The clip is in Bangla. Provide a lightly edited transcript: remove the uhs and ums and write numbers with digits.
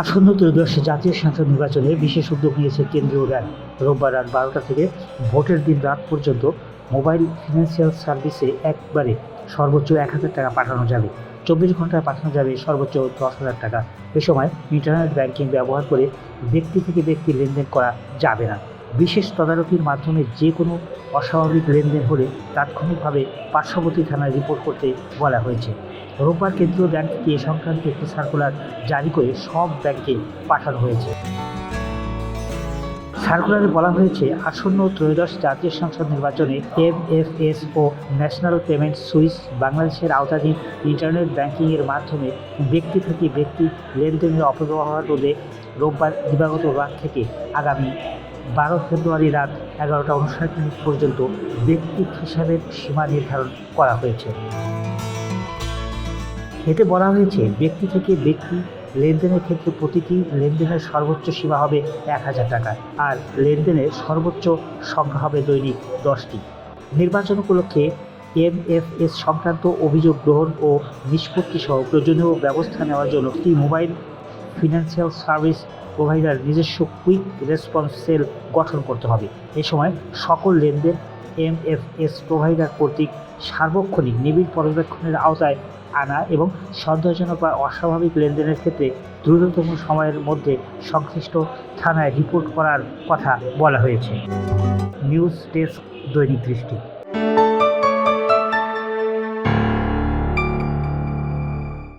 আসন্ন ত্রয়োদশ জাতীয় সংসদ নির্বাচনে বিশেষ উদ্যোগ নিয়েছে কেন্দ্রীয় ব্যাংক। রোববার রাত 12টা থেকে ভোটের দিন রাত পর্যন্ত মোবাইল ফিনান্সিয়াল সার্ভিসে একবারে সর্বোচ্চ 1,000 টাকা পাঠানো যাবে। 24 ঘন্টায় পাঠানো যাবে সর্বোচ্চ 10,000 টাকা। এ সময় ইন্টারনেট ব্যাংকিং ব্যবহার করে ব্যক্তি থেকে ব্যক্তি লেনদেন করা যাবে না। বিশেষ তদারকির মাধ্যমে যে কোনো অস্বাভাবিক লেনদেন হলে তাৎক্ষণিকভাবে পার্শ্ববর্তী থানায় রিপোর্ট করতে বলা হয়েছে। রোববার কেন্দ্রীয় ব্যাংক থেকে এ সংক্রান্ত একটি সার্কুলার জারি করে সব ব্যাংকে পাঠানো হয়েছে। সার্কুলারে বলা হয়েছে, আসন্ন ত্রয়োদশ জাতীয় সংসদ নির্বাচনে এমএফএস ও ন্যাশনাল পেমেন্ট সুইচ বাংলাদেশের আওতাধীন ইন্টারনেট ব্যাংকিংয়ের মাধ্যমে ব্যক্তি থেকে ব্যক্তি লেনদেনের অপব্যবহার রোধে রোববার দিবাগত রাত থেকে আগামী 12 ফেব্রুয়ারি রাত 11টা 59 মিনিট পর্যন্ত ব্যক্তি হিসাবের সীমা নির্ধারণ করা হয়েছে। এতে বলা হয়েছে, ব্যক্তি থেকে ব্যক্তি লেনদেনের ক্ষেত্রে প্রতিটি লেনদেনের সর্বোচ্চ সীমা হবে 1,000 টাকা, আর লেনদেনের সর্বোচ্চ সংখ্যা হবে দৈনিক 10টি। নির্বাচন উপলক্ষে এমএফএস সংক্রান্ত অভিযোগ গ্রহণ ও নিষ্পত্তি সহ প্রয়োজনীয় ব্যবস্থা নেওয়ার জন্য একটি মোবাইল ফিনান্সিয়াল সার্ভিস প্রোভাইডার নিজস্ব কুইক রেসপন্স সেল গঠন করতে হবে। এ সময় সকল লেনদেন এমএফএস প্রোভাইডার কর্তৃক সার্বক্ষণিক নিবিড় পর্যবেক্ষণের আওতায় আনা এবং সন্দেহজনক বা অস্বাভাবিক লেনদেনের ক্ষেত্রে দ্রুততম সময়ের মধ্যে সংশ্লিষ্ট থানায় রিপোর্ট করার কথা বলা হয়েছে। নিউজ ডেস্ক, দৈনিক দৃষ্টি।